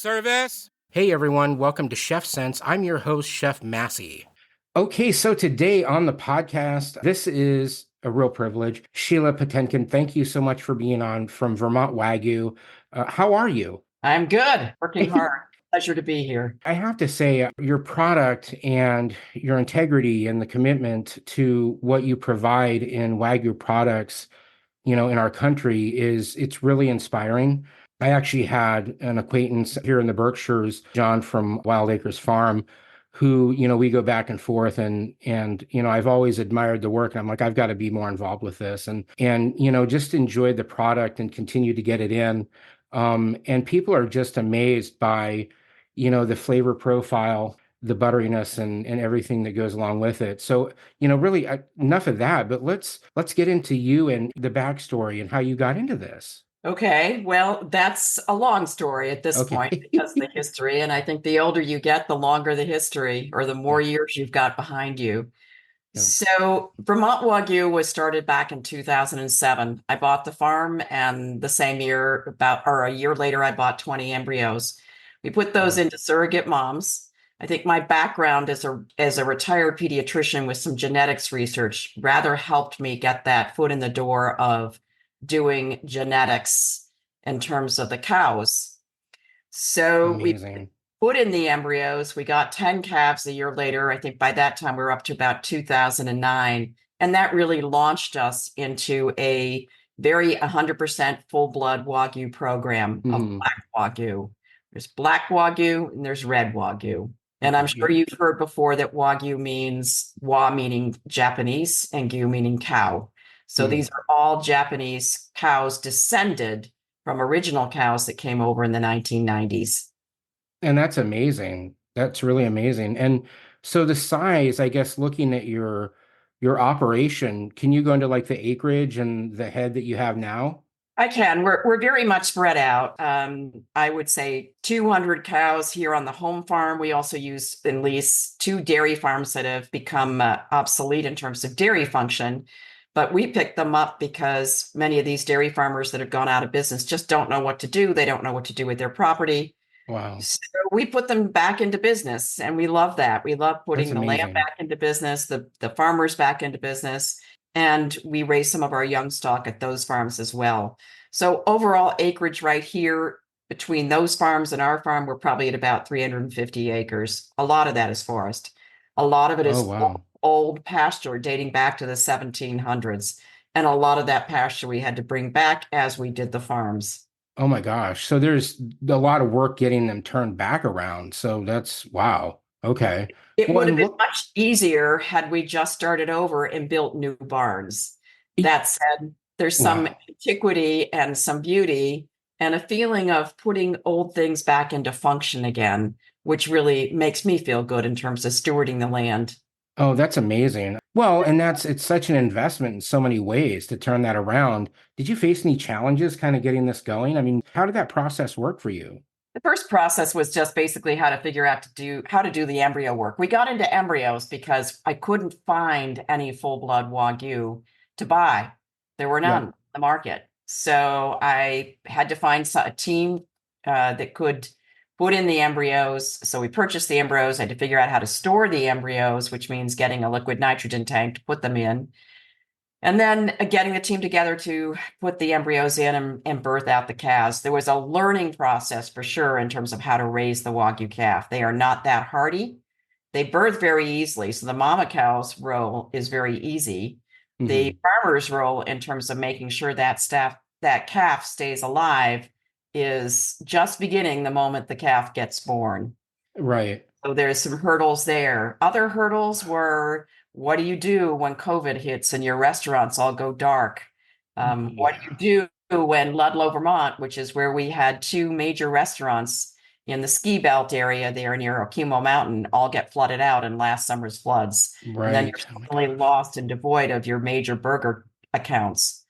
Service. Hey everyone, welcome to Chef Sense. I'm your host, Chef Massey. Okay, so today on the podcast, this is a real privilege. Sheila Patinkin, thank you so much for being on from Vermont Wagyu. How are you? I'm good, working hard. Pleasure to be here. I have to say, your product and your integrity and the commitment to what you provide in Wagyu products, in our country it's really inspiring. I actually had an acquaintance here in the Berkshires, John from Wild Acres Farm, who, we go back and forth and I've always admired the work and I'm like, I've got to be more involved with this and just enjoyed the product and continue to get it in. And people are just amazed by, the flavor profile, the butteriness and everything that goes along with it. So, really enough of that, but let's get into you and the backstory and how you got into this. Okay, well, that's a long story at this point Okay. because the history, and I think the older you get, the longer the history or the Yeah. more years you've got behind you. Yeah. So, Vermont Wagyu was started back in 2007. I bought the farm, and the same year, a year later, I bought 20 embryos. We put those Wow. into surrogate moms. I think my background as a retired pediatrician with some genetics research rather helped me get that foot in the door of doing genetics in terms of the cows. So we Amazing. put in the embryos. We got 10 calves a year later. I think by that time we were up to about 2009. And that really launched us into a very 100% full blood Wagyu program of Hmm. black Wagyu. There's black Wagyu and there's red Wagyu. And I'm Okay. sure you've heard before that Wagyu means Wa meaning Japanese and Gyu meaning cow. So Hmm. these are all Japanese cows descended from original cows that came over in the 1990s. And that's amazing. That's really amazing. And so the size, I guess, looking at your operation, can you go into like the acreage and the head that you have now? I can. We're very much spread out. I would say 200 cows here on the home farm. We also use and lease two dairy farms that have become obsolete in terms of dairy function. But we picked them up because many of these dairy farmers that have gone out of business just don't know what to do. They don't know what to do with their property. Wow. So we put them back into business, and we love that. We love That's putting the land amazing. back into business, the farmers back into business, and we raise some of our young stock at those farms as well. So overall acreage right here between those farms and our farm, we're probably at about 350 acres. A lot of that is forest. A lot of it Oh, is wow. old pasture dating back to the 1700s. And a lot of that pasture we had to bring back as we did the farms. Oh my gosh. So there's a lot of work getting them turned back around. So that's wow. Okay. It Well, would have and been look, much easier had we just started over and built new barns. That said, there's some wow. antiquity and some beauty and a feeling of putting old things back into function again, which really makes me feel good in terms of stewarding the land. Oh, that's amazing. Well, and it's such an investment in so many ways to turn that around. Did you face any challenges kind of getting this going? I mean, how did that process work for you? The first process was just basically how to figure out how to do the embryo work. We got into embryos because I couldn't find any full-blood Wagyu to buy. There were none Yep. on the market. So I had to find a team that could put in the embryos. So we purchased the embryos. I had to figure out how to store the embryos, which means getting a liquid nitrogen tank to put them in. And then getting the team together to put the embryos in and birth out the calves. There was a learning process for sure in terms of how to raise the Wagyu calf. They are not that hardy. They birth very easily. So the mama cow's role is very easy. The Hmm. farmer's role in terms of making sure that calf stays alive is just beginning the moment the calf gets born. Right. So there's some hurdles there. Other hurdles were, what do you do when COVID hits and your restaurants all go dark? What Yeah. do you do when Ludlow, Vermont, which is where we had two major restaurants in the ski belt area there near Okemo Mountain, all get flooded out in last summer's floods? And then you're Right. Oh my suddenly gosh. lost and devoid of your major burger accounts.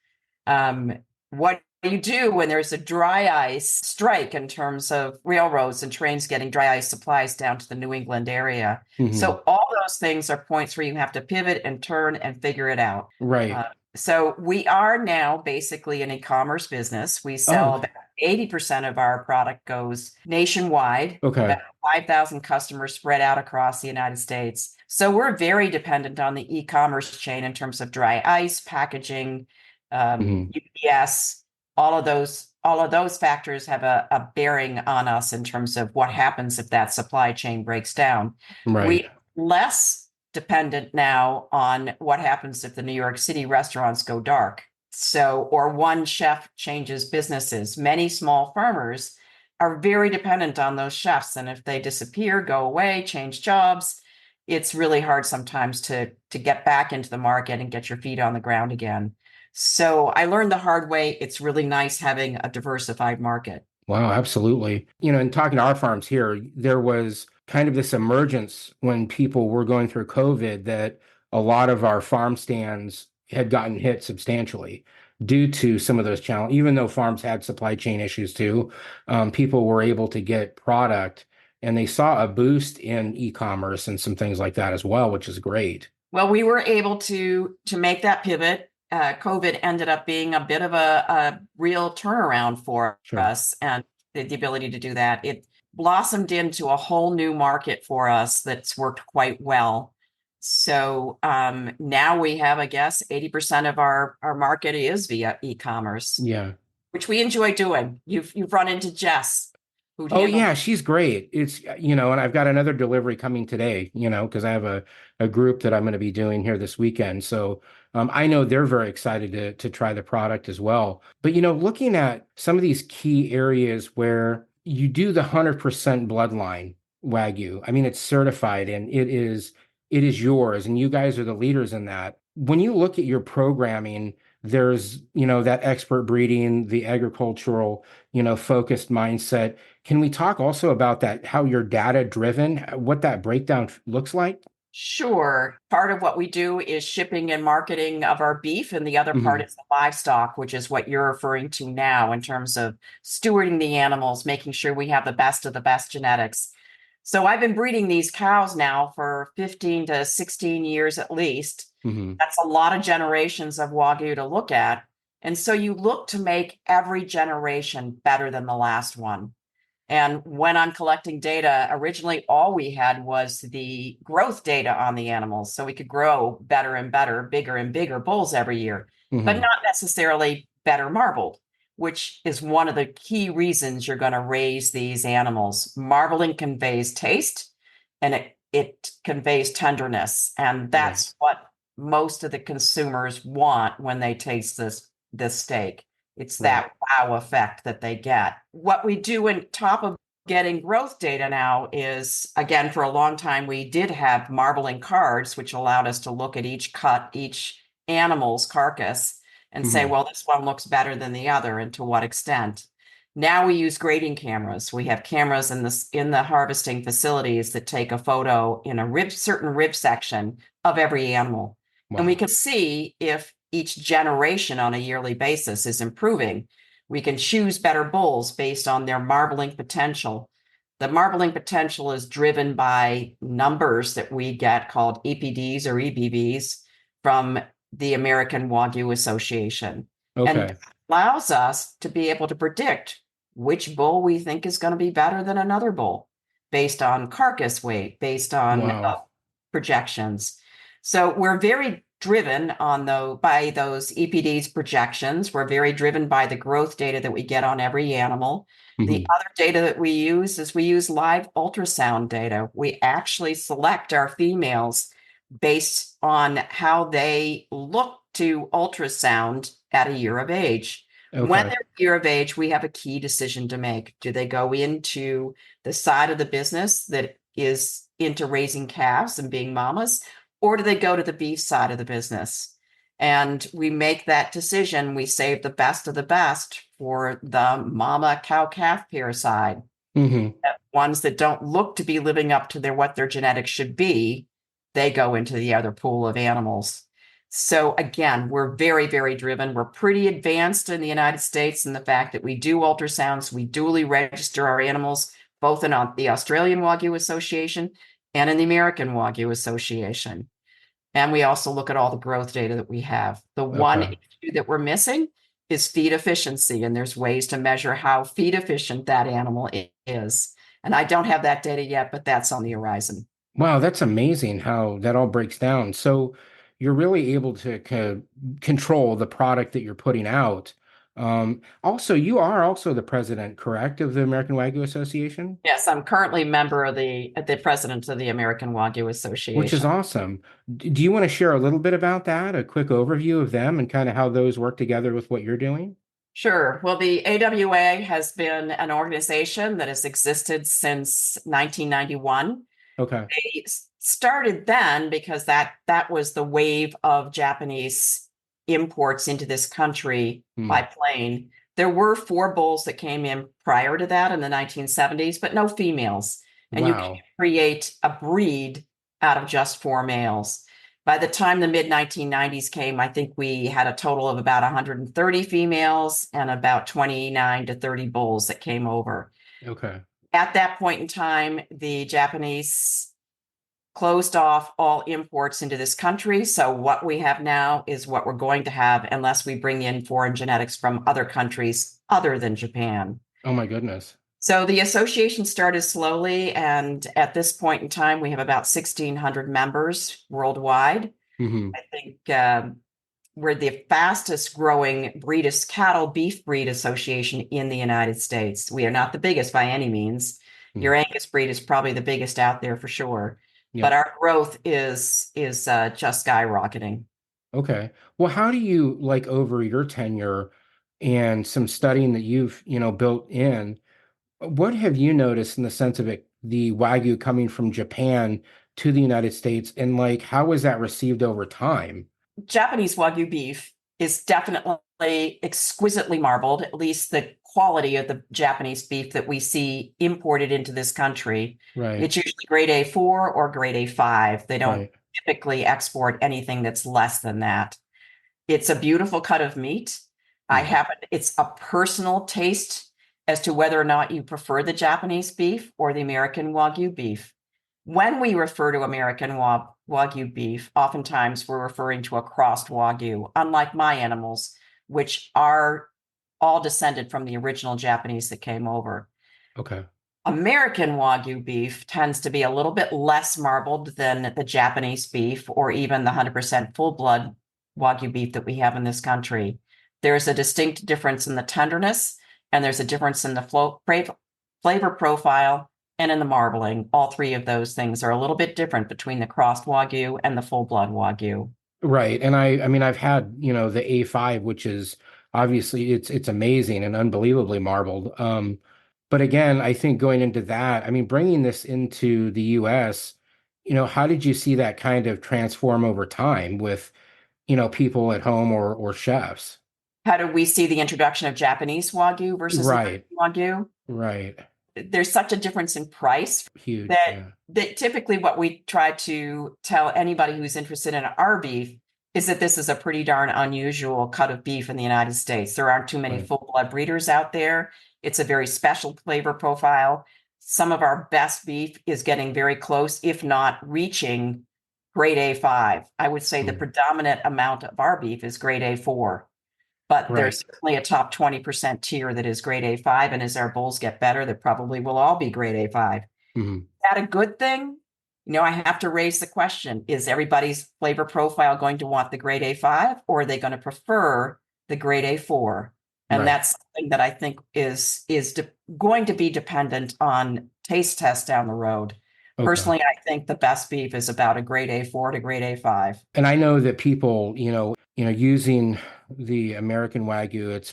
What do you do when there's a dry ice strike in terms of railroads and trains getting dry ice supplies down to the New England area? Hmm. So all those things are points where you have to pivot and turn and figure it out. Right. So we are now basically an e-commerce business. We Oh, sell about 80% of our product goes nationwide, Okay. about 5,000 customers spread out across the United States. So we're very dependent on the e-commerce chain in terms of dry ice, packaging, Mhm. UPS, all of those factors have a bearing on us in terms of what happens if that supply chain breaks down. Right. We less dependent now on what happens if the New York City restaurants go dark. So, or one chef changes businesses. Many small farmers are very dependent on those chefs. And if they disappear, go away, change jobs, it's really hard sometimes to get back into the market and get your feet on the ground again. So I learned the hard way. It's really nice having a diversified market. Wow, absolutely. And talking to our farms here, there was kind of this emergence when people were going through COVID that a lot of our farm stands had gotten hit substantially due to some of those challenges. Even though farms had supply chain issues too, people were able to get product and they saw a boost in e-commerce and some things like that as well, which is great. Well, we were able to make that pivot. COVID ended up being a bit of a real turnaround for Sure. us, and the ability to do that. It blossomed into a whole new market for us that's worked quite well. So now we have, I guess, 80% of our market is via e-commerce, Yeah. which we enjoy doing. You've run into Jess, who Oh handles. yeah, she's great. And I've got another delivery coming today, because I have a group that I'm going to be doing here this weekend. So I know they're very excited to try the product as well. But looking at some of these key areas where you do the 100% bloodline Wagyu, I mean it's certified and it is yours, and you guys are the leaders in that. When you look at your programming, there's that expert breeding, the agricultural focused mindset. Can we talk also about that, how you're data driven, what that breakdown looks like? Sure. Part of what we do is shipping and marketing of our beef, and the other part Hmm. is the livestock, which is what you're referring to now in terms of stewarding the animals, making sure we have the best of the best genetics. So I've been breeding these cows now for 15 to 16 years at least. Hmm. That's a lot of generations of Wagyu to look at. And so you look to make every generation better than the last one. And when I'm collecting data, originally all we had was the growth data on the animals. So we could grow better and better, bigger and bigger bulls every year, but Hmm. not necessarily better marbled, which is one of the key reasons you're going to raise these animals. Marbling conveys taste and it conveys tenderness. And Right. that's what most of the consumers want when they taste this steak. It's Right. that wow effect that they get. What we do on top of getting growth data now is, again, for a long time, we did have marbling cards, which allowed us to look at each cut, each animal's carcass and say, Hmm. well, this one looks better than the other, and to what extent. Now we use grading cameras. We have cameras in the harvesting facilities that take a photo in a certain rib section of every animal. And we Wow. can see if each generation on a yearly basis is improving. We can choose better bulls based on their marbling potential. The marbling potential is driven by numbers that we get called EPDs or EBVs from the American Wagyu Association. And Okay. allows us to be able to predict which bull we think is going to be better than another bull based on carcass weight, based on Wow. projections. So we're very driven by those EPD's projections. We're very driven by the growth data that we get on every animal. The Hmm. other data that we use is we use live ultrasound data. We actually select our females based on how they look to ultrasound at a year of age. When Okay. they're a year of age, we have a key decision to make. Do they go into the side of the business that is into raising calves and being mamas, or do they go to the beef side of the business? And we make that decision. We save the best of the best for the mama cow calf pair side. Hmm. Ones that don't look to be living up to what their genetics should be, they go into the other pool of animals. So again, we're very, very driven. We're pretty advanced in the United States in the fact that we do ultrasounds, we duly register our animals, both in the Australian Wagyu Association and in the American Wagyu Association. And we also look at all the growth data that we have. The one Okay. issue that we're missing is feed efficiency, and there's ways to measure how feed efficient that animal is. And I don't have that data yet, but that's on the horizon. Wow, that's amazing how that all breaks down. So you're really able to control the product that you're putting out. Also, you are also the president, correct, of the American Wagyu Association, Yes, I'm currently a member of the president of the American Wagyu which is Association. awesome. Do you want to share a little bit about that, a quick overview of them and kind of how those work together with what you're doing? Sure. Well, the AWA has been an organization that has existed since 1991. Okay. They started then because that was the wave of Japanese imports into this country by Hmm. plane. There were four bulls that came in prior to that in the 1970s, but no females. And you can't Wow. create a breed out of just four males. By the time the mid 1990s came, I think we had a total of about 130 females and about 29 to 30 bulls that came over. Okay. At that point in time, the Japanese closed off all imports into this country. So what we have now is what we're going to have unless we bring in foreign genetics from other countries other than Japan. Oh my goodness. So the association started slowly, and at this point in time, we have about 1,600 members worldwide. Hmm. I think we're the fastest growing cattle beef breed association in the United States. We are not the biggest by any means. Your Angus breed is probably the biggest out there for sure, but Yep. our growth is just skyrocketing. Okay. Well, how do you like over your tenure and some studying that you've, built in, what have you noticed in the sense of it, the Wagyu coming from Japan to the United States, and like how was that received over time? Japanese Wagyu beef is definitely exquisitely marbled, at least the quality of the Japanese beef that we see imported into this country. Right, It's usually grade A4 or grade A5. They don't right. typically export anything that's less than that. It's a beautiful cut of meat. Hmm. It's a personal taste as to whether or not you prefer the Japanese beef or the American Wagyu beef. When we refer to American Wagyu beef, oftentimes we're referring to a crossed Wagyu, unlike my animals, which are all descended from the original Japanese that came over. Okay. American Wagyu beef tends to be a little bit less marbled than the Japanese beef or even the 100% full blood Wagyu beef that we have in this country. There's a distinct difference in the tenderness, and there's a difference in the flavor profile and in the marbling. All three of those things are a little bit different between the crossed Wagyu and the full blood Wagyu. Right. And I mean, I've had, the A5, which is obviously it's amazing and unbelievably marbled. But again, I think going into that, I mean, bringing this into the US, how did you see that kind of transform over time with, people at home or chefs? How do we see the introduction of Japanese Wagyu versus Right. American Wagyu? Right. There's such a difference in price Huge. that Yeah. typically what we try to tell anybody who's interested in our beef is that this is a pretty darn unusual cut of beef in the United States. There aren't too many Right. full blood breeders out there. It's a very special flavor profile. Some of our best beef is getting very close, if not reaching grade A5. I would say the Mm. predominant amount of our beef is grade A4. But Right. there's certainly a top 20% tier that is grade A5. And as our bulls get better, they probably will all be grade A5. Is Hmm. that a good thing? I have to raise the question, is everybody's flavor profile going to want the grade A5 or are they going to prefer the grade A4? And Right. that's something that I think is going to be dependent on taste tests down the road. Okay. Personally, I think the best beef is about a grade A4 to grade A5. And I know that people, using the American Wagyu, it's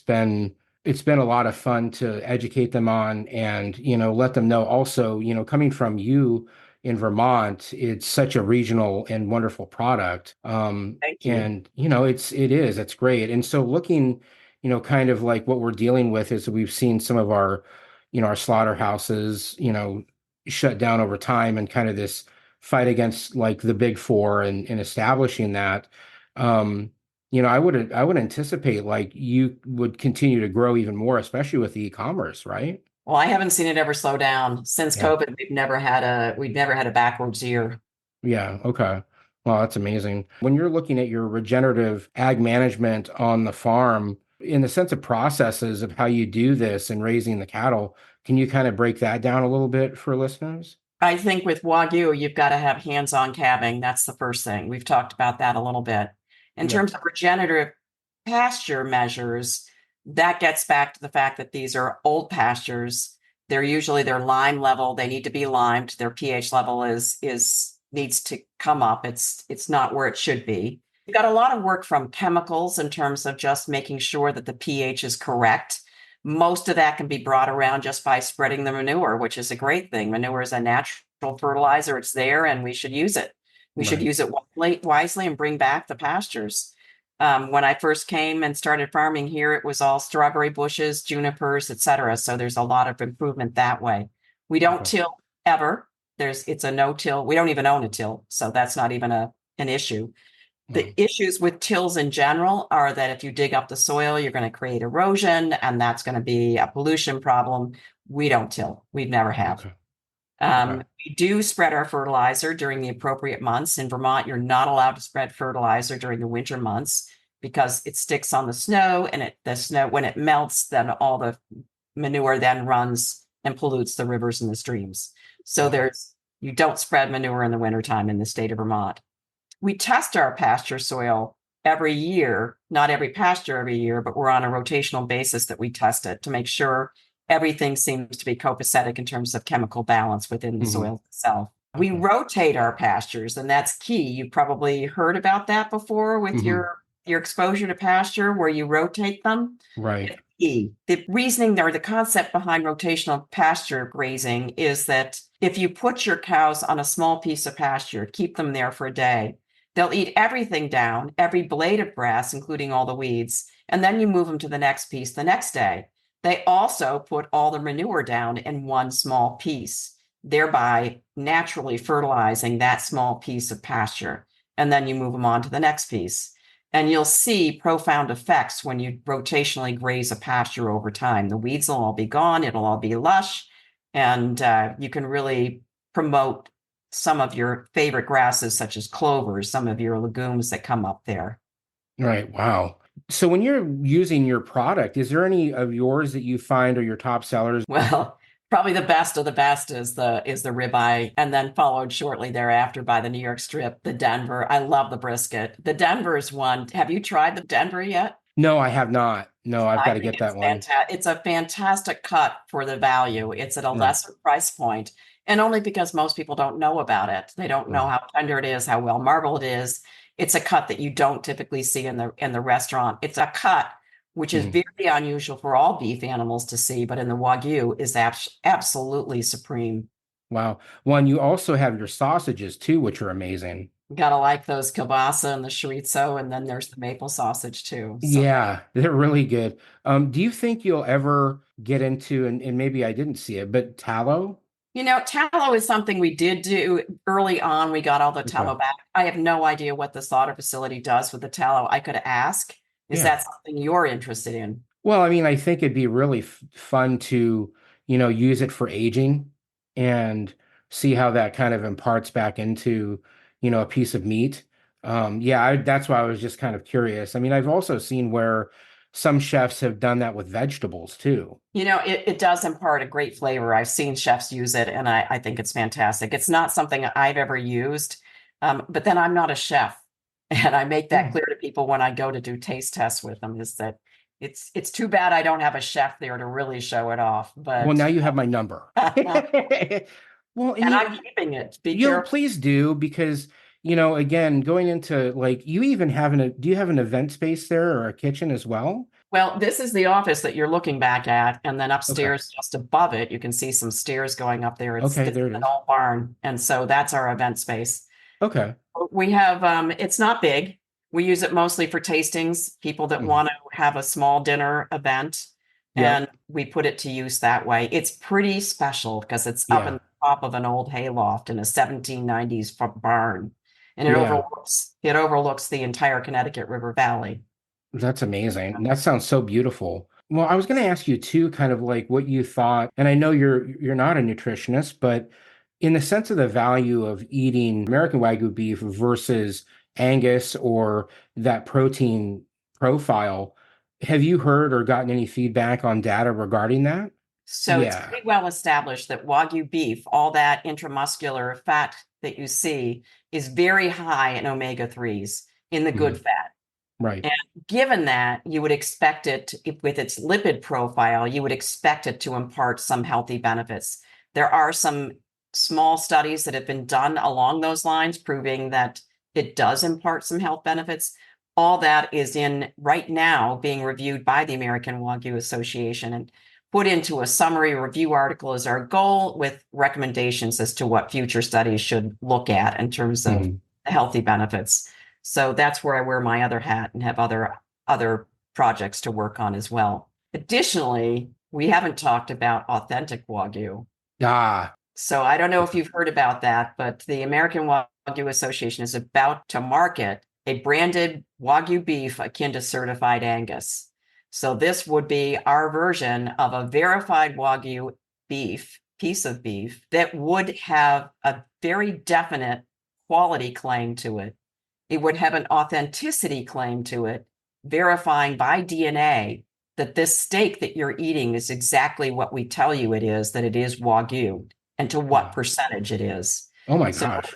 been a lot of fun to educate them on and, let them know also, coming from you in Vermont, it's such a regional and wonderful product. Thank you. And, it's great. And so looking, kind of like what we're dealing with is we've seen some of our slaughterhouses, shut down over time and kind of this fight against like the big four and establishing that. Um, I would anticipate like you would continue to grow even more, especially with the e-commerce, right? Well, I haven't seen it ever slow down since Yeah. COVID. We've never had a backwards year. Yeah. Okay. Well, that's amazing. When you're looking at your regenerative ag management on the farm, In the sense of processes of how you do this and raising the cattle, can you kind of break that down a little bit for listeners? I think with Wagyu, you've got to have hands-on calving. That's the first thing. We've talked about that a little bit. In Yeah. terms of regenerative pasture measures, that gets back to the fact that these are old pastures. They're lime level. They need to be limed. Their pH level is needs to come up. It's not where it should be. You've got a lot of work from chemicals in terms of just making sure that the pH is correct. Most of that can be brought around just by spreading the manure, which is a great thing. Manure is a natural fertilizer. It's there and we should use it. We should Right. use it wisely and bring back the pastures. When I first came and started farming here, it was all strawberry bushes, junipers, etc. So there's a lot of improvement that way. We don't Okay. till ever. It's a no-till. We don't even own a till, so that's not even an issue. The Mm. issues with tills in general are that if you dig up the soil, you're going to create erosion, and that's going to be a pollution problem. We don't till. We never have. Okay. Okay. We do spread our fertilizer during the appropriate months. In Vermont, you're not allowed to spread fertilizer during the winter months because it sticks on the snow, and the snow, when it melts, then all the manure then runs and pollutes the rivers and the streams. So Okay. you don't spread manure in the wintertime in the state of Vermont. We test our pasture soil every year, not every pasture every year, but we're on a rotational basis that we test it to make sure everything seems to be copacetic in terms of chemical balance within the Hmm. soil itself. We Okay. rotate our pastures, and that's key. You've probably heard about that before with Hmm. your exposure to pasture where you rotate them. Right. It's key. The reasoning or the concept behind rotational pasture grazing is that if you put your cows on a small piece of pasture, keep them there for a day, they'll eat everything down, every blade of grass, including all the weeds, and then you move them to the next piece the next day. They also put all the manure down in one small piece, thereby naturally fertilizing that small piece of pasture. And then you move them on to the next piece. And you'll see profound effects when you rotationally graze a pasture over time. The weeds will all be gone, it'll all be lush, and you can really promote some of your favorite grasses, such as clovers, some of your legumes that come up there. Right. Wow. So when you're using your product, is there any of yours that you find are your top sellers? Well, probably the best of the best is the ribeye, and then followed shortly thereafter by the New York strip, the Denver. I love the brisket. The Denver is one. Have you tried the Denver yet? No, I have not. No, I've got I to think get it's that one. fantastic. It's a fantastic cut for the value. It's at a Nice. lesser price point, and only because most people don't know about it. They don't know Right. how tender it is, how well marbled it is. It's a cut that you don't typically see in the restaurant. It's a cut which is Mhm. very unusual for all beef animals to see, but in the Wagyu is absolutely supreme. Wow. One, you also have your sausages too, which are amazing. Gotta like those kielbasa and the chorizo, and then there's the maple sausage too. So Yeah, they're really good. Do you think you'll ever get into, and maybe I didn't see it, but tallow? tallow is something we did do early on. We got all the Okay. tallow back. I have no idea what the slaughter facility does with the tallow. I could ask. Is Yeah. that something you're interested in? Well, I mean, I think it'd be really f fun to, use it for aging and see how that kind of imparts back into, a piece of meat. Yeah, that's why I was just kind of curious. I mean, I've also seen where some chefs have done that with vegetables too. It does impart a great flavor. I've seen chefs use it, and I think it's fantastic. It's not something I've ever used, but then I'm not a chef. And I make that Yeah. clear to people when I go to do taste tests with them, is that it's too bad I don't have a chef there to really show it off. Well, But now you have my number. and Well, and I'm keeping it. Be careful. please do because, again, going into like you even have do you have an event space there or a kitchen as well? Well, this is the office that you're looking back at, and then Okay. upstairs, just above it, you can see some stairs going up there. It's Okay, it's there it an is. old barn, and so that's our event space. Okay. We have it's not big. We use it mostly for tastings, people that Mhm. want to have a small dinner event, Yep. and we put it to use that way. It's pretty special because it's up in Yeah. the top of an old hayloft in a 1790s barn, and Yeah. it overlooks the entire Connecticut River Valley. That's amazing. That sounds so beautiful. Well, I was going to ask you too, kind of like what you thought, and I know you're not a nutritionist, but in the sense of the value of eating American Wagyu beef versus Angus or that protein profile, Have you heard or gotten any feedback on data regarding that? So it's Yeah. pretty well established that Wagyu beef, all that intramuscular fat that you see, is very high in omega-3s in the good Mhm. fat. Right. And given that, you would expect it, with its lipid profile, you would expect it to impart some healthy benefits. There are some small studies that have been done along those lines, proving that it does impart some health benefits. All that is in right now being reviewed by the American Wagyu Association and put into a summary review article as our goal, with recommendations as to what future studies should look at in terms of Mhm. healthy benefits. So that's where I wear my other hat and have other projects to work on as well. Additionally, we haven't talked about authentic Wagyu. Ah, So I don't know if you've heard about that, but the American Wagyu Association is about to market a branded Wagyu beef akin to certified Angus. So this would be our version of a verified Wagyu beef, piece of beef, that would have a very definite quality claim to it. It would have an authenticity claim to it, verifying by DNA that this steak that you're eating is exactly what we tell you it is, that it is Wagyu, and to what wow. percentage it is. Oh my So, gosh.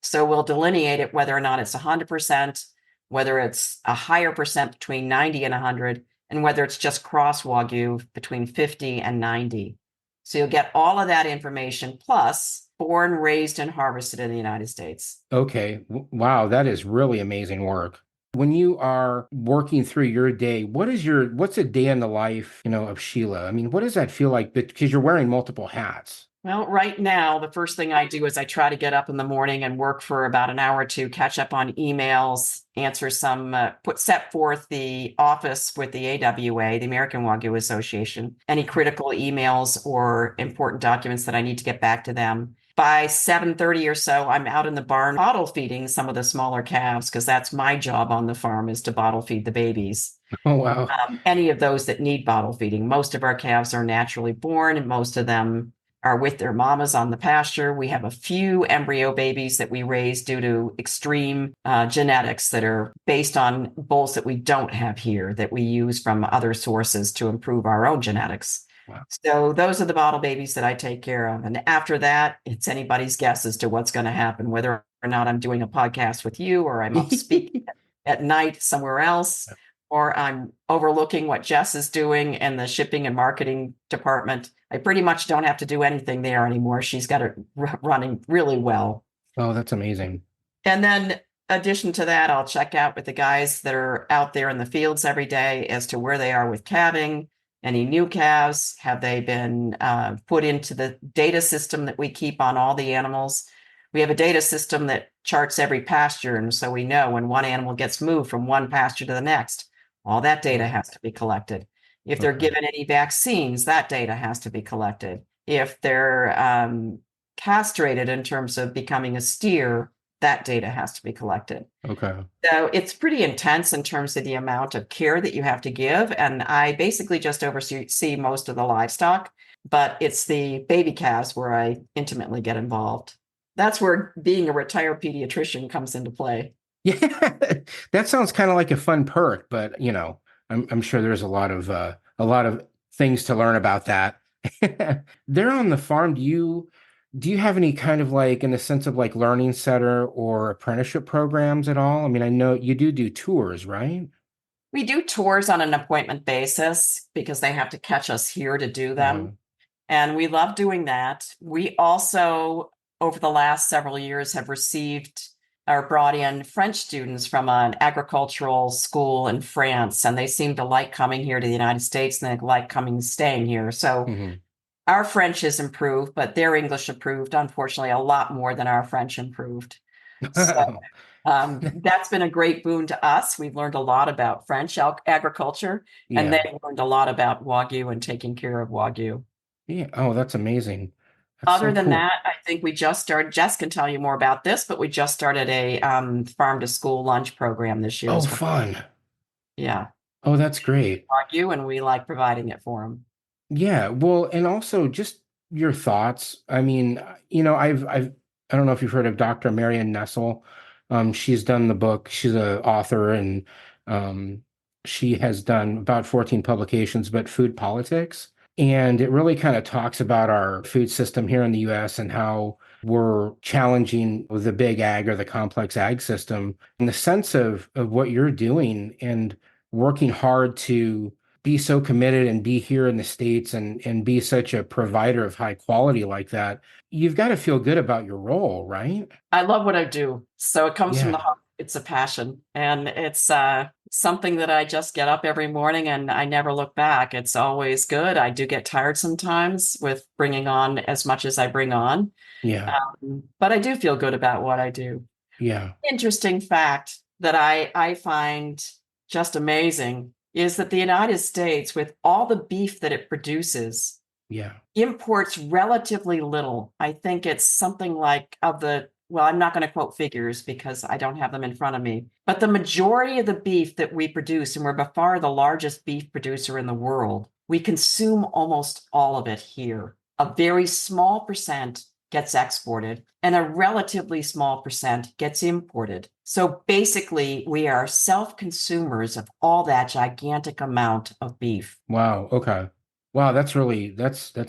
so we'll delineate it whether or not it's 100%, whether it's a higher percent between 90 and 100, and whether it's just cross Wagyu between 50 and 90. So you'll get all of that information, plus born, raised, and harvested in the United States. Okay. Wow, that is really amazing work. When you are working through your day, what's a day in the life, of Sheila? I mean, what does that feel like? Because you're wearing multiple hats. Well, right now, the first thing I do is I try to get up in the morning and work for about an hour or two, catch up on emails, answer some, set forth the office with the AWA, the American Wagyu Association, any critical emails or important documents that I need to get back to them. By 7:30 or so, I'm out in the barn bottle feeding some of the smaller calves, because that's my job on the farm, is to bottle feed the babies. Oh wow. Any of those that need bottle feeding. Most of our calves are naturally born, and most of them are with their mamas on the pasture. We have a few embryo babies that we raise due to extreme genetics that are based on bulls that we don't have here, that we use from other sources to improve our own genetics. Wow. So those are the bottle babies that I take care of. And after that, it's anybody's guess as to what's going to happen, whether or not I'm doing a podcast with you, or I'm up speaking at night somewhere else, or I'm overlooking what Jess is doing in the shipping and marketing department. I pretty much don't have to do anything there anymore. She's got it running really well. Oh, that's amazing. And then, addition to that, I'll check out with the guys that are out there in the fields every day as to where they are with calving. Any new calves? Have they been put into the data system that we keep on all the animals? We have a data system that charts every pasture, and so we know when one animal gets moved from one pasture to the next. All that data Wow. has to be collected. If they're Okay. given any vaccines, that data has to be collected. If they're castrated in terms of becoming a steer, that data has to be collected. Okay. So it's pretty intense in terms of the amount of care that you have to give. And I basically just oversee most of the livestock, but it's the baby calves where I intimately get involved. That's where being a retired pediatrician comes into play. Yeah, that sounds kind of like a fun perk, but I'm sure there's a lot of things to learn about that. There on the farm, do you have any kind of like in the sense of like learning center or apprenticeship programs at all? I mean, I know you do tours, right? We do tours on an appointment basis because they have to catch us here to do Uh-huh. them. And we love doing that. We also, over the last several years, have received or brought in French students from an agricultural school in France, and they seem to like coming here to the United States, and they like coming and staying here. So Hmm. our French is improved, but their English improved, unfortunately, a lot more than our French improved. So that's been a great boon to us. We've learned a lot about French agriculture, and Yeah. they've learned a lot about Wagyu and taking care of Wagyu. Yeah. Oh, that's amazing. That's Other so than cool. that, I think we just started, Jess can tell you more about this, but we just started a farm to school lunch program this year Oh, as well. fun. Yeah. Oh, that's great. Wagyu, and we like providing it for them. Yeah, well, and also just your thoughts. I mean, I don't know if you've heard of Dr. Marion Nestle. She's done the book. She's an author, and um, She has done about 14 publications, but food politics. And it really kind of talks about our food system here in the US and how we're challenging the big ag or the complex ag system in the sense of what you're doing and working hard to be so committed and be here in the States and be such a provider of high quality like that. You've got to feel good about your role, right? I love what I do. So it comes from the Yeah. heart. It's a passion. And it's something that I just get up every morning and I never look back. It's always good. I do get tired sometimes with bringing on as much as I bring on. Yeah. But I do feel good about what I do. Yeah. Interesting fact that I find just amazing is that the United States, with all the beef that it produces, Yeah. imports relatively little. I think it's something like of the, well, I'm not going to quote figures because I don't have them in front of me, but the majority of the beef that we produce, and we're by far the largest beef producer in the world, we consume almost all of it here. A very small percent gets exported and a relatively small percent gets imported. So basically, we are self-consumers of all that gigantic amount of beef. Wow. Okay. Wow, that's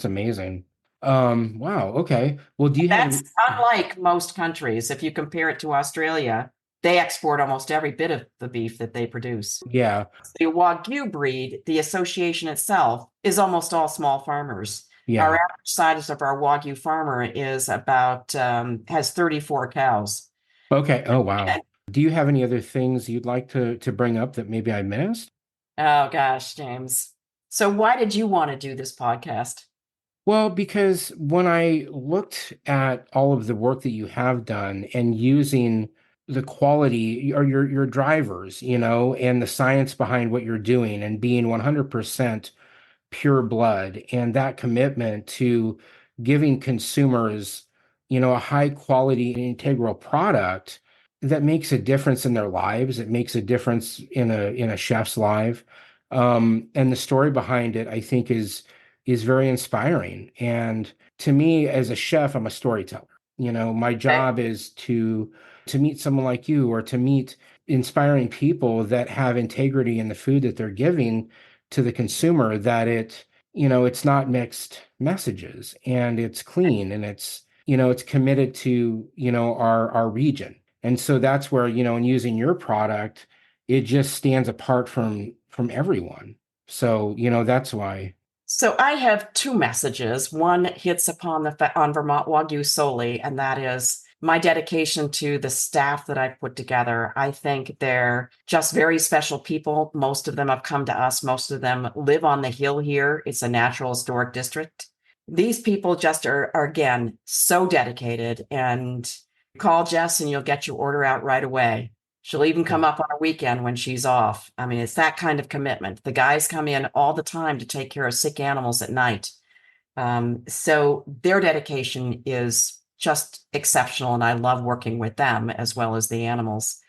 amazing. Wow, okay. Well, do you have That's any unlike most countries. If you compare it to Australia, they export almost every bit of the beef that they produce. yeah, The Wagyu breed, the association itself, is almost all small farmers. Our yeah. average size of our Wagyu farmer is about has 34 cows. Okay. Oh, wow. And Do you have any other things you'd like to bring up that maybe I missed? oh gosh, James. So why did you want to do this podcast? Well, because when I looked at all of the work that you have done and using the quality or your drivers, and the science behind what you're doing and being 100% pure blood and that commitment to giving consumers, a high quality and integral product that makes a difference in their lives. It makes a difference in a chef's life. And the story behind it, I think, is very inspiring. And to me, as a chef, I'm a storyteller. My Okay. job is to meet someone like you or to meet inspiring people that have integrity in the food that they're giving to the consumer, that it's not mixed messages and it's clean and it's committed to, our region. And so that's where, in using your product, it just stands apart from everyone. So, that's why. So I have two messages. One hits upon on Vermont Wagyu solely, and that is my dedication to the staff that I've put together. I think they're just very special people. Most of them have come to us. Most of them live on the hill here. It's a natural historic district. These people just are again so dedicated, and call Jess and you'll get your order out right away. She'll even come Yeah. up on a weekend when she's off. I mean, it's that kind of commitment. The guys come in all the time to take care of sick animals at night. So their dedication is just exceptional, and I love working with them as well as the animals.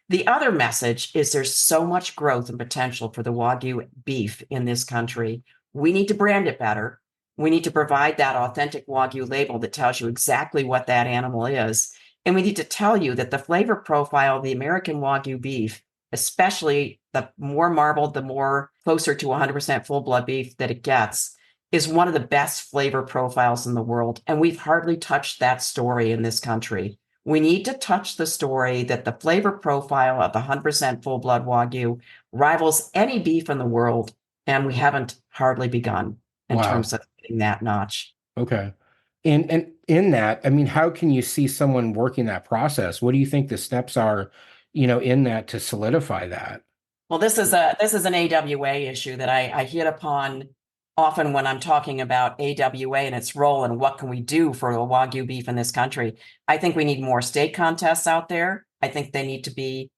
The other message is there's so much growth and potential for the Wagyu beef in this country. We need to brand it better. We need to provide that authentic Wagyu label that tells you exactly what that animal is. And we need to tell you that the flavor profile of the American Wagyu beef, especially the more marbled, the more closer to 100% full blood beef that it gets, is one of the best flavor profiles in the world. And we've hardly touched that story in this country. We need to touch the story that the flavor profile of the 100% full blood Wagyu rivals any beef in the world. And we haven't hardly begun in Wow. terms of hitting that notch. Okay. And in that, I mean, how can you see someone working that process? What do you think the steps are, in that to solidify that? Well, this is an AWA issue that I hit upon often when I'm talking about AWA and its role and what can we do for the Wagyu beef in this country. I think we need more state contests out there. I think they need to be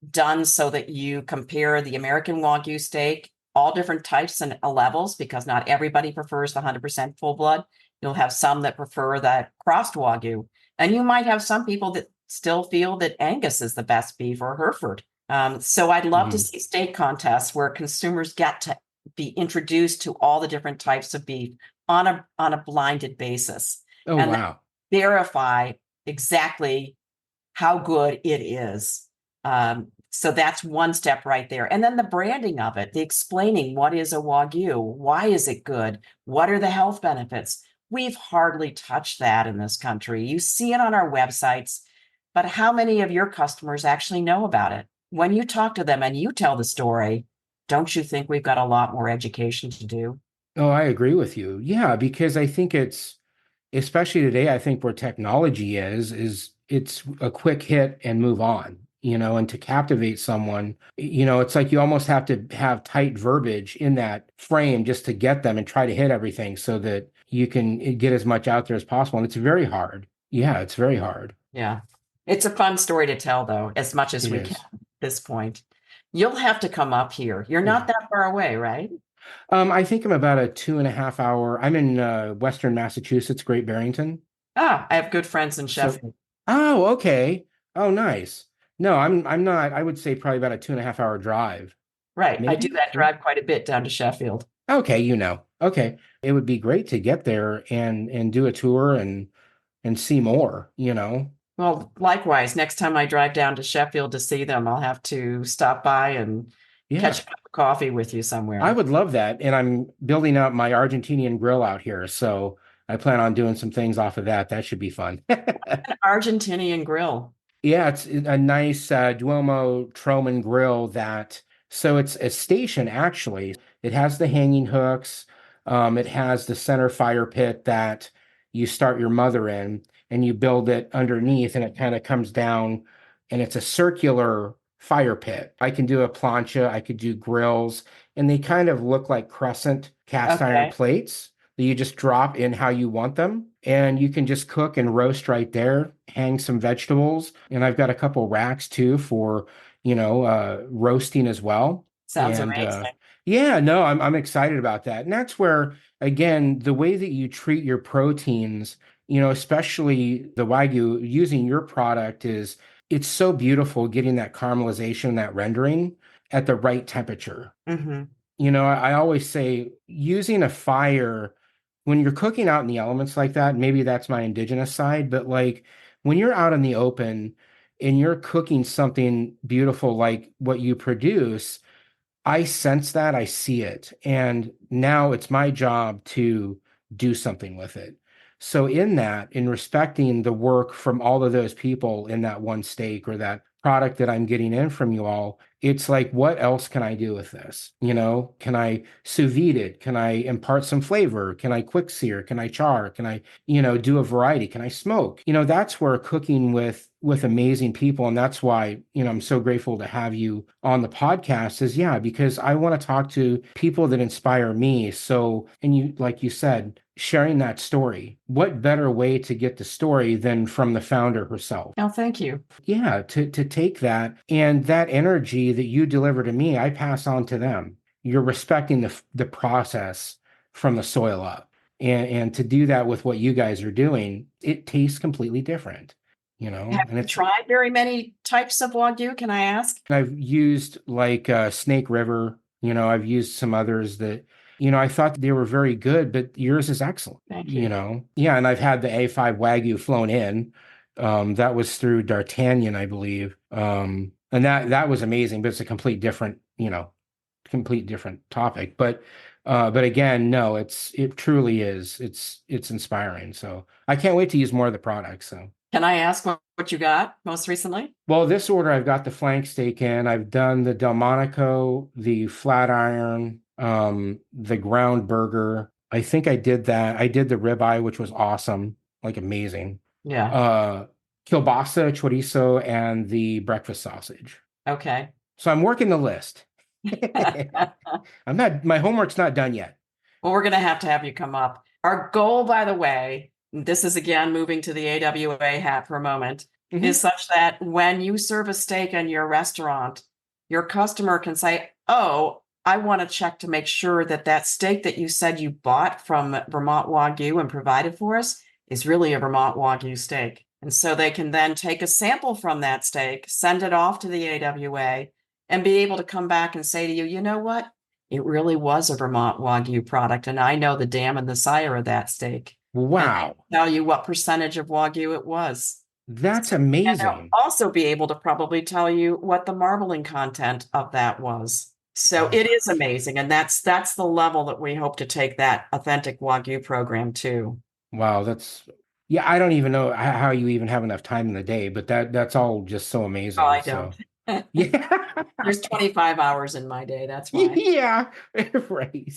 done so that you compare the American Wagyu steak, all different types and levels, because not everybody prefers the 100% full blood. You'll have some that prefer that crossed Wagyu, and you might have some people that still feel that Angus is the best beef or Hereford. So I'd love to Mhm. see steak contests where consumers get to be introduced to all the different types of beef on a blinded basis, Oh, and wow. verify exactly how good it is. So that's one step right there. And then the branding of it, the explaining what is a Wagyu, why is it good, what are the health benefits. We've hardly touched that in this country. You see it on our websites, but how many of your customers actually know about it? When you talk to them and you tell the story, don't you think we've got a lot more education to do? Oh, I agree with you. Yeah, because I think it's, especially today, I think where technology is it's a quick hit and move on, and to captivate someone, it's like you almost have to have tight verbiage in that frame just to get them and try to hit everything so that you can get as much out there as possible. And it's very hard. Yeah, it's very hard. Yeah. It's a fun story to tell, though, as much as It we can is. at this point. You'll have to come up here. You're not Yeah. that far away, right? I think I'm about a 2.5 hour. I'm in Western Massachusetts, Great Barrington. Ah, I have good friends in So, Sheffield. oh, okay. Oh, nice. No, I'm not. I would say probably about a 2.5 hour drive, Right. I do maybe that three. drive quite a bit down to Sheffield. Okay, Okay. It would be great to get there and do a tour and see more. Well, likewise, next time I drive down to Sheffield to see them, I'll have to stop by and catch Yeah. a cup of coffee with you I somewhere. would love that. And I'm building out my Argentinian grill out here, so I plan on doing some things off of that. That should be fun. An Argentinian grill. Yeah, it's a nice Duomo Troman grill so it's a station actually. It has the hanging hooks. It has the center fire pit that you start your mother in and you build it underneath and it kind of comes down and it's a circular fire pit. I can do a plancha, I could do grills, and they kind of look like crescent cast iron Okay. plates that you just drop in how you want them. And you can just cook and roast right there, hang some vegetables. And I've got a couple racks too for, roasting as well. Sounds And amazing. yeah, no, I'm excited about that. And that's where, again, the way that you treat your proteins, especially the Wagyu, using your product it's so beautiful getting that caramelization, that rendering at the right temperature. Hmm. I always say using a fire when you're cooking out in the elements like that, maybe that's my indigenous side, but like when you're out in the open and you're cooking something beautiful like what you produce, I sense that, I see it. And now it's my job to do something with it. So, in that, in respecting the work from all of those people in that one steak or that product that I'm getting in from you all, it's like, what else can I do with this? Can I sous vide it? Can I impart some flavor? Can I quick sear? Can I char? Can I, do a variety? Can I smoke? That's where cooking with amazing people, and that's why, I'm so grateful to have you on the podcast is, yeah, because I want to talk to people that inspire me. So, and you, like you said, sharing that story, what better way to get the story than from the founder herself? No, thank you. Yeah, to take that and that energy that you deliver to me, I pass on to them. You're respecting the process from the soil up. And to do that with what you guys are doing, it tastes completely different, Have and you it's tried very many types of Wagyu, can I ask? I've used like Snake River, I've used some others that, I thought they were very good, but yours is excellent, Thank you. Yeah, and I've had the A5 Wagyu flown in. That was through D'Artagnan, I believe. And that was amazing, but it's a complete different topic. But again, no, it truly is. It's inspiring. So I can't wait to use more of the products. So. Can I ask what you got most recently? Well, this order, I've got the flank steak in. I've done the Delmonico, the flat iron, the ground burger. I think I did that. I did the ribeye, which was awesome, like amazing. Yeah. Uh, Kielbasa, chorizo, and the breakfast sausage. Okay. So I'm working the list. Well, My homework's not done yet. we're going to have you come up. Our goal, by the way, this is again moving to the AWA hat for a moment, is Mhm. such that when you serve a steak in your restaurant, your customer can say, "Oh, I want to check to make sure that that steak that you said you bought from Vermont Wagyu and provided for us is really a Vermont Wagyu steak." And so they can then take a sample from that steak, send it off to the AWA, and be able to come back and say to you, "You know what? It really was a Vermont Wagyu product, and I know the dam and the sire of that steak." And they Wow. tell you what percentage of Wagyu it was. That's And they'll amazing. also be able to probably tell you what the marbling content of that was. So Oh it is gosh. amazing. And that's the level that we hope to take that authentic Wagyu program to. Wow, that's yeah, I don't even know how you even have enough time in the day, but that's all just so Oh, amazing. I don't. So, yeah. There's 25 hours in my day. That's why. Yeah, right.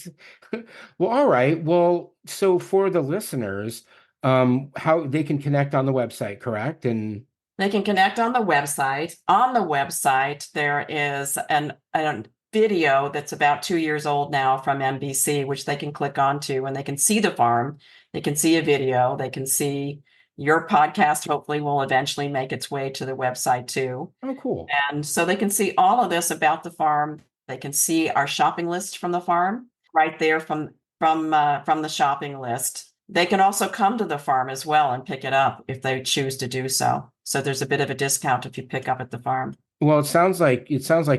Well, all right. Well, so for the listeners, how they can connect on the website, correct? And They can connect on the website. On the website, there is a video that's about 2 years old now from NBC, which they can click onto and they can see the farm. They can see a video. They can see your podcast, hopefully, will eventually make its way to the website too. oh, cool. And so they can see all of this about the farm. They can see our shopping list from the farm right there from the shopping list. They can also come to the farm as well and pick it up if they choose to do so. So there's a bit of a discount if you pick up at the farm. Well, it sounds like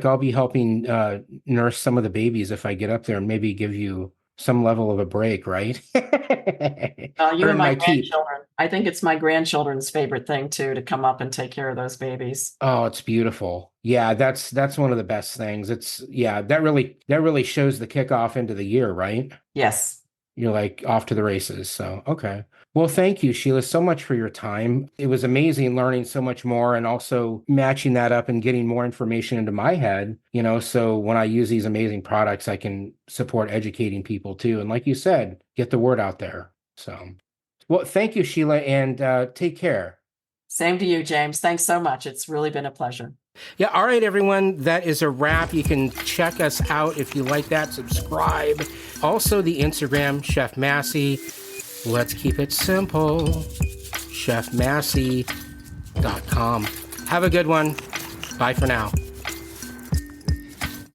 I'll be helping nurse some of the babies if I get up there and maybe give you some level of a break, right? You and Earn my my keep. grandchildren. I think it's my grandchildren's favorite thing too, to come up and take care of those babies. Oh, it's beautiful. Yeah, that's one of the best things. It's yeah, that really shows the kickoff into the year, right? Yes. You're like off to the races. So, okay. Well, thank you, Sheila, so much for your time. It was amazing learning so much more and also matching that up and getting more information into my head, so when I use these amazing products, I can support educating people too. And like you said, get the word out there. So, well, thank you, Sheila, and take care. Same to you, James. Thanks so much. It's really been a pleasure. Yeah, all right, everyone. That is a wrap. You can check us out if you like that. Subscribe. Also, the Instagram, Chef Massey. Let's keep it simple. ChefMassey.com. Have a good one. Bye for now.